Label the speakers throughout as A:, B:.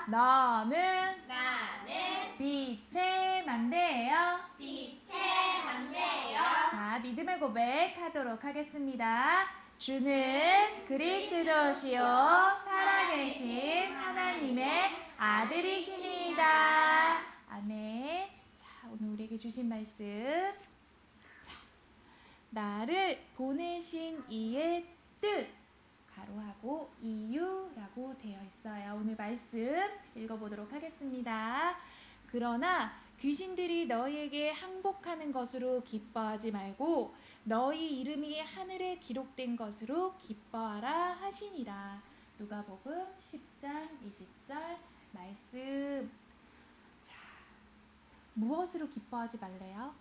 A: 너는
B: 나는
A: 빛의 망대예요.
B: 빛의 망대요.
A: 자, 믿음의 고백하도록 하겠습니다. 주는 그리스도시요 살아계신 하나님의 아들이십니다. 아멘. 자, 오늘 우리에게 주신 말씀. 자, 나를 보내신 이의 뜻. 가로하고 이유라고 되어 있어요. 오늘 말씀 읽어보도록 하겠습니다. 그러나 귀신들이 너희에게 항복하는 것으로 기뻐하지 말고 너희 이름이 하늘에 기록된 것으로 기뻐하라 하시니라. 누가복음 10장 20절 말씀. 자, 무엇으로 기뻐하지 말래요?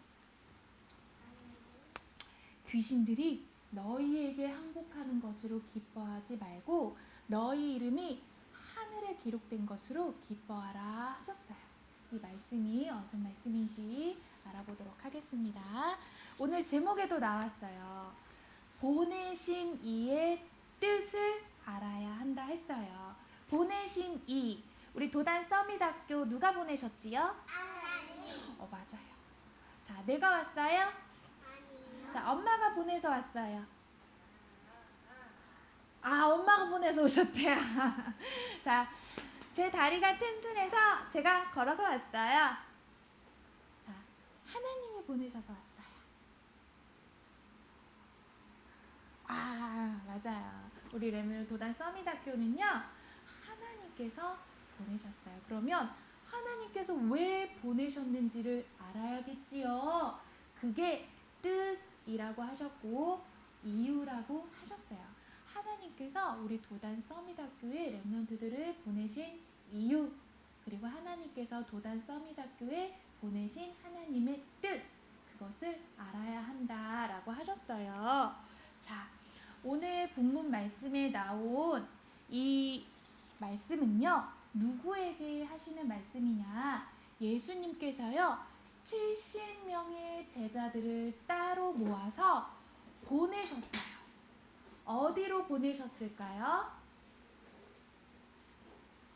A: 귀신들이 너희에게 항복하는 것으로 기뻐하지 말고 너희 이름이 하늘에 기록된 것으로 기뻐하라 하셨어요. 이 말씀이 어떤 말씀인지 알아보도록 하겠습니다. 오늘 제목에도 나왔어요. 보내신 이의 뜻을 알아야 한다 했어요. 보내신 이, 우리 도단 서밋학교 누가 보내셨지요?
B: 하나님.
A: 맞아요. 자, 내가 왔어요? 자, 엄마가 보내서 왔어요. 엄마가 보내서 오셨대요. 자, 제 다리가 튼튼해서 제가 걸어서 왔어요. 자, 하나님이 보내셔서 왔어요. 맞아요. 우리 레밀 도단 서밋학교는요, 하나님께서 보내셨어요. 그러면 하나님께서 왜 보내셨는지를 알아야겠지요. 그게 뜻이라고 하셨고 이유라고 하셨어요. 하나님께서 우리 도단 서밋학교에 랩런트들을 보내신 이유, 그리고 하나님께서 도단 서밋학교에 보내신 하나님의 뜻, 그것을 알아야 한다라고 하셨어요. 자, 오늘 본문 말씀에 나온 이 말씀은요, 누구에게 하시는 말씀이냐? 예수님께서요, 70명의 제자들을 따로 모아서 보내셨어요. 어디로 보내셨을까요?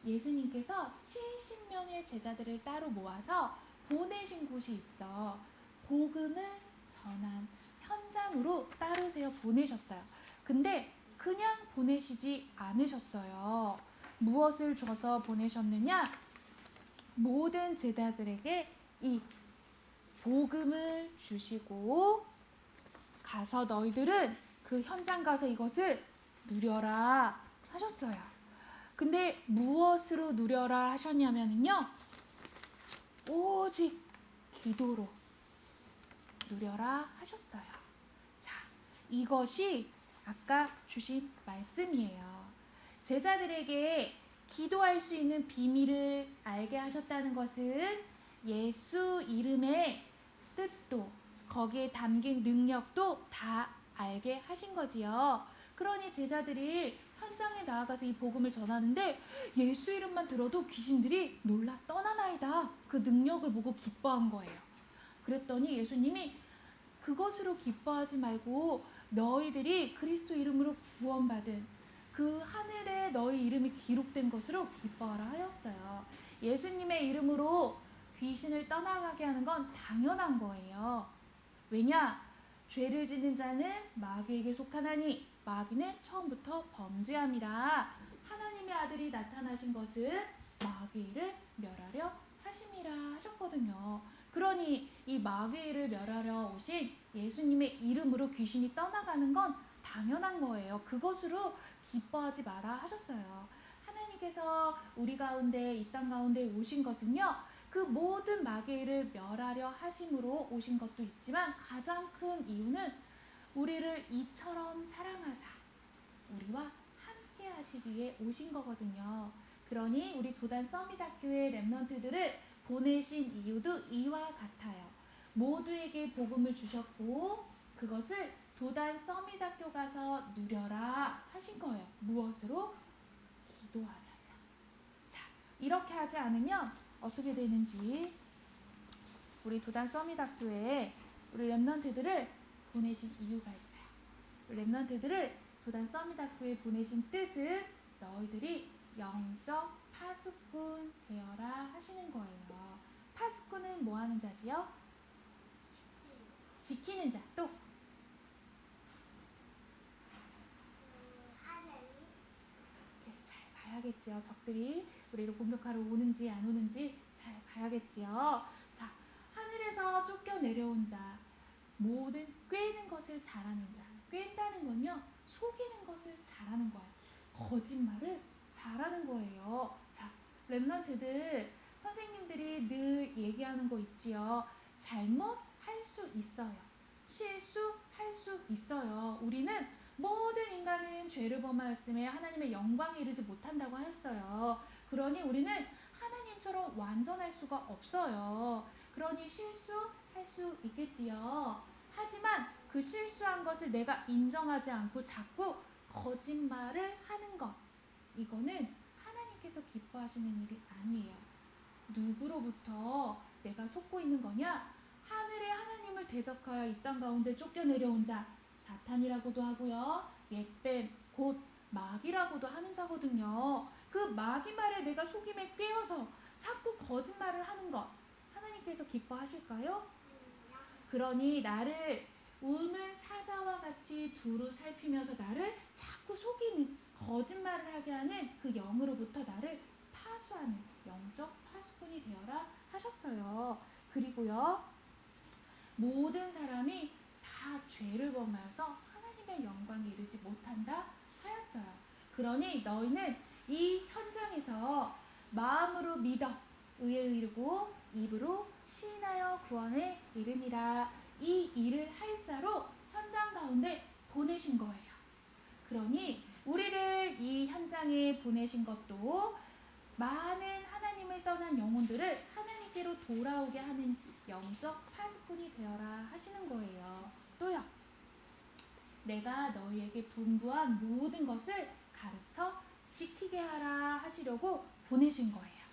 A: 예수님께서 70명의 제자들을 따로 모아서 보내신 곳이 있어. 복음을 전한 현장으로 따로 세워 보내셨어요. 근데 그냥 보내시지 않으셨어요. 무엇을 줘서 보내셨느냐? 모든 제자들에게 이 복음을 주시고 가서 너희들은 그 현장 가서 이것을 누려라 하셨어요. 근데 무엇으로 누려라 하셨냐면요, 오직 기도로 누려라 하셨어요. 자, 이것이 아까 주신 말씀이에요. 제자들에게 기도할 수 있는 비밀을 알게 하셨다는 것은 예수 이름의 뜻도 거기에 담긴 능력도 다 알게 하신 거지요. 그러니 제자들이 현장에 나아가서 이 복음을 전하는데 예수 이름만 들어도 귀신들이 놀라 떠나나이다. 그 능력을 보고 기뻐한 거예요. 그랬더니 예수님이 그것으로 기뻐하지 말고 너희들이 그리스도 이름으로 구원받은 그 하늘에 너희 이름이 기록된 것으로 기뻐하라 하였어요. 예수님의 이름으로 귀신을 떠나가게 하는 건 당연한 거예요. 왜냐? 죄를 짓는 자는 마귀에게 속하나니 마귀는 처음부터 범죄함이라. 하나님의 아들이 나타나신 것은 마귀를 멸하려 하심이라 하셨거든요. 그러니 이 마귀를 멸하려 오신 예수님의 이름으로 귀신이 떠나가는 건 당연한 거예요. 그것으로 기뻐하지 마라 하셨어요. 하나님께서 우리 가운데 이 땅 가운데 오신 것은요, 그 모든 마귀를 멸하려 하심으로 오신 것도 있지만 가장 큰 이유는 우리를 이처럼 사랑하사 우리와 함께 하시기에 오신 거거든요. 그러니 우리 도단 서밋학교의 랩런트들을 보내신 이유도 이와 같아요. 모두에게 복음을 주셨고 그것을 도단 서밋학교 가서 누려라 하신 거예요. 무엇으로? 기도하면서. 자, 이렇게 하지 않으면 어떻게 되는지 우리 도단 서밋학교에 우리 랩런트들을 보내신 이유가 있어요. 랩런트들을 도단 서밋학교에 보내신 뜻은 너희들이 영적 파수꾼 되어라 하시는 거예요. 파수꾼은 뭐 하는 자지요? 지키는 자. 또
B: 하나님.
A: 잘 봐야겠지요. 적들이 우리를 공격하러 오는지 안 오는지 잘 봐야겠지요. 자, 하늘에서 쫓겨 내려온 자, 모든 꿰는 것을 잘하는 자. 꿰다는 건요, 속이는 것을 잘하는 거예요. 거짓말을 잘하는 거예요. 자, 랩런트들 선생님들이 늘 얘기하는 거 있지요. 잘못할 수 있어요. 실수할 수 있어요. 우리는 모든 인간은 죄를 범하였음에 하나님의 영광에 이르지 못한다고 했어요. 그러니 우리는 하나님처럼 완전할 수가 없어요. 그러니 실수할 수 있겠지요. 하지만 그 실수한 것을 내가 인정하지 않고 자꾸 거짓말을 하는 것, 이거는 하나님께서 기뻐하시는 일이 아니에요. 누구로부터 내가 속고 있는 거냐? 하늘의 하나님을 대적하여 이 땅 가운데 쫓겨내려온 자, 사탄이라고도 하고요. 옛뱀, 곧 마귀라고도 하는 자거든요. 그 마귀 말에 내가 속임에 꿰어서 자꾸 거짓말을 하는 것, 하나님께서 기뻐하실까요? 그러니 나를 우는 사자와 같이 두루 살피면서 나를 자꾸 속이는, 거짓말을 하게 하는 그 영으로부터 나를 파수하는 영적 파수꾼이 되어라 하셨어요. 그리고요, 모든 사람이 다 죄를 범하여서 하나님의 영광에 이르지 못한다 하였어요. 그러니 너희는 이 현장에서 마음으로 믿어 의에 이르고 입으로 시인하여 구원에 이르니라. 이 일을 할 자로 현장 가운데 보내신 거예요. 그러니 우리를 이 현장에 보내신 것도 많은 하나님을 떠난 영혼들을 하나님께로 돌아오게 하는 영적 파수꾼이 되어라 하시는 거예요. 또요, 내가 너희에게 분부한 모든 것을 가르쳐 지키게 하라 하시려고 보내신 거예요.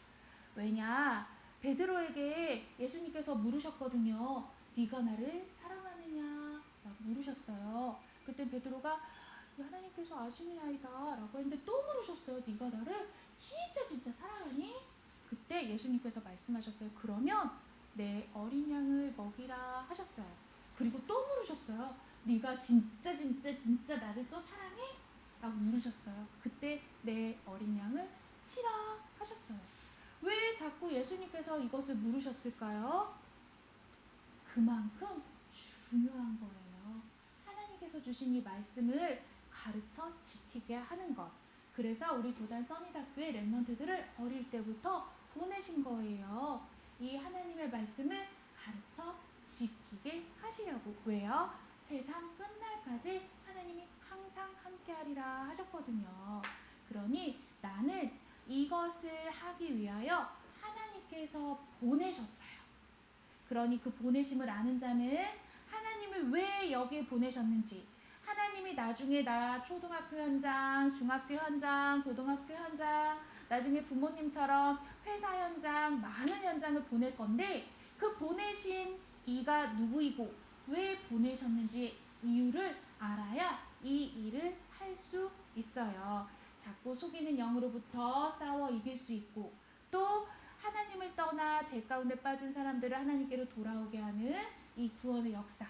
A: 왜냐, 베드로에게 예수님께서 물으셨거든요. 네가 나를 사랑하느냐? 라고 물으셨어요. 그때 베드로가 하나님께서 아시느냐이다 라고 했는데 또 물으셨어요. 네가 나를 진짜 사랑하니? 그때 예수님께서 말씀하셨어요. 그러면 내 어린 양을 먹이라 하셨어요. 그리고 또 물으셨어요. 네가 진짜 나를 또 사랑해? 라고 물으셨어요. 그때 내 어린 양을 치라 하셨어요. 왜 자꾸 예수님께서 이것을 물으셨을까요? 그만큼 중요한 거예요. 하나님께서 주신 이 말씀을 가르쳐 지키게 하는 것. 그래서 우리 도단 써니학교의 랩런트들을 어릴 때부터 보내신 거예요. 이 하나님의 말씀을 가르쳐 지키게 하시려고. 왜요? 세상 끝날까지 하나님이 항상 함께하리라 하셨거든요. 그러니 나는 이것을 하기 위하여 하나님께서 보내셨어요. 그러니 그 보내심을 아는 자는 하나님을 왜 여기에 보내셨는지, 하나님이 나중에 나 초등학교 현장, 중학교 현장, 고등학교 현장, 나중에 부모님처럼 회사 현장, 많은 현장을 보낼 건데 그 보내신 이가 누구이고 왜 보내셨는지 이유를 알아야 이 일을 할 수 있어요. 자꾸 속이는 영으로부터 싸워 이길 수 있고, 또 하나님을 떠나 죄 가운데 빠진 사람들을 하나님께로 돌아오게 하는 이 구원의 역사,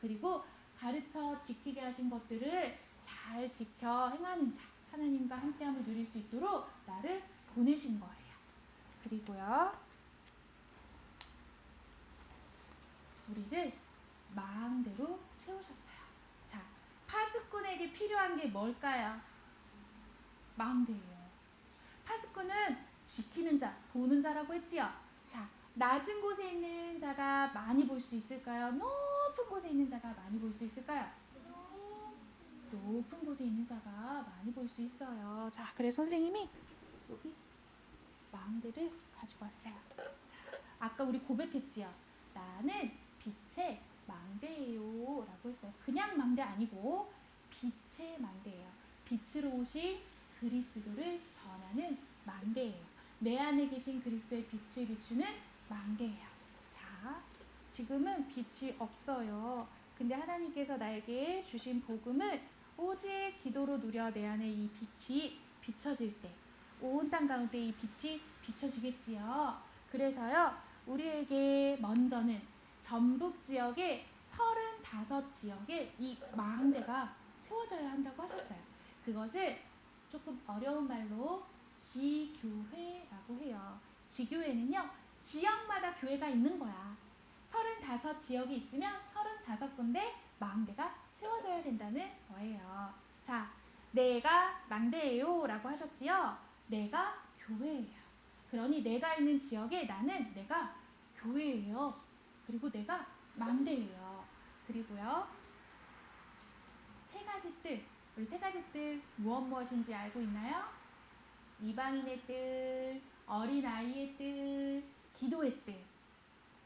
A: 그리고 가르쳐 지키게 하신 것들을 잘 지켜 행하는 자, 하나님과 함께함을 누릴 수 있도록 나를 보내신 거예요. 그리고요, 우리를 마음대로 세우셨어요. 자, 파수꾼에게 필요한 게 뭘까요? 마음대로예요. 파수꾼은 지키는 자, 보는 자라고 했지요. 자, 낮은 곳에 있는 자가 많이 볼 수 있을까요? 높은 곳에 있는 자가 많이 볼 수 있을까요? 높은 곳에 있는 자가 많이 볼 수 있어요. 자, 그래서 선생님이 여기 망대를 가지고 왔어요. 자, 아까 우리 고백했지요. 나는 빛의 망대예요 라고 했어요. 그냥 망대 아니고 빛의 망대예요. 빛으로 오신 그리스도를 전하는 망대예요. 내 안에 계신 그리스도의 빛을 비추는 망대예요. 자, 지금은 빛이 없어요. 근데 하나님께서 나에게 주신 복음을 오직 기도로 누려 내 안에 이 빛이 비춰질 때, 온 땅 가운데 이 빛이 비춰지겠지요. 그래서요, 우리에게 먼저는 전북 지역에 35지역에 이 망대가 세워져야 한다고 하셨어요. 그것을 조금 어려운 말로 지교회라고 해요. 지교회는요, 지역마다 교회가 있는 거야. 35지역이 있으면 35군데 망대가 세워져야 된다는 거예요. 자, 내가 망대예요 라고 하셨지요? 내가 교회예요. 그러니 내가 있는 지역에 내가 교회예요. 그리고 내가 망대예요. 그리고요, 세 가지 뜻, 우리 세 가지 뜻 무엇인지 알고 있나요? 이방인의 뜻, 어린아이의 뜻, 기도의 뜻.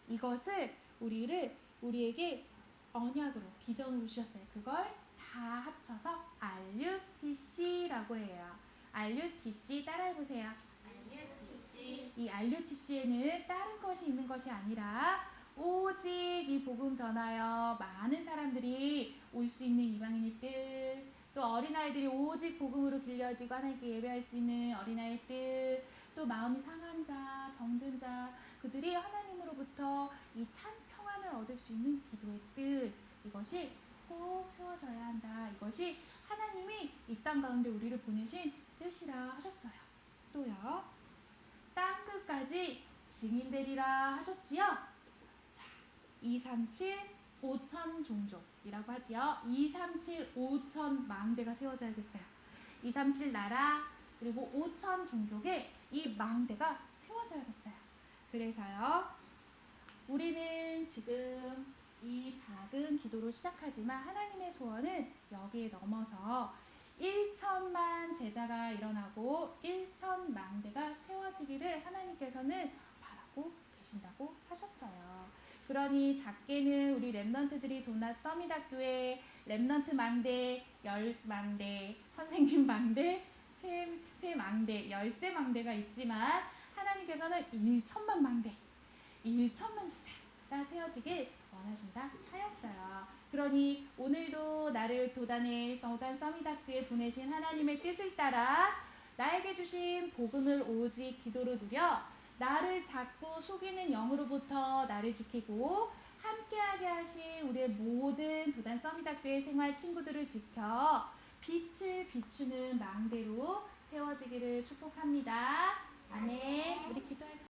A: 이것을 우리에게 언약으로, 비전으로 주셨어요. 그걸 다 합쳐서 RUTC라고 해요. RUTC 따라해보세요. 이 RUTC에는 다른 것이 있는 것이 아니라 오직 이 복음 전하여 많은 사람들이 올 수 있는 이방인의 뜻, 또 어린아이들이 오직 복음으로 길려지고 하나님께 예배할 수 있는 어린아이의 뜻, 또 마음이 상한 자, 병든 자, 그들이 하나님으로부터 이 참 평안을 얻을 수 있는 기도의 뜻, 이것이 꼭 세워져야 한다. 이것이 하나님이 이 땅 가운데 우리를 보내신 뜻이라 하셨어요. 또요, 땅 끝까지 증인되리라 하셨지요. 자, 237 5천 종족이라고 하지요. 237 5천 망대가 세워져야겠어요. 237 나라 그리고 5천 종족의 이 망대가 세워져야겠어요. 그래서요, 우리는 지금 이 작은 기도로 시작하지만 하나님의 소원은 여기에 넘어서 1천만 제자가 일어나고 1천 망대가 세워지기를 하나님께서는 바라고 계신다고 하셨어요. 그러니 작게는 우리 랩넌트들이 도넛 서밋학교에 랩넌트 망대, 10망대, 선생님 망대, 세 망대, 13망대가 있지만 하나님께서는 1천만 망대, 1천만 제자가 세워지길 원하신다 하였어요. 그러니 오늘도 나를 도단의 도단 서밋학교에 보내신 하나님의 뜻을 따라 나에게 주신 복음을 오직 기도로 누려 나를 자꾸 속이는 영으로부터 나를 지키고 함께하게 하신 우리의 모든 도단 서밋학교의 생활 친구들을 지켜 빛을 비추는 망대로 세워지기를 축복합니다.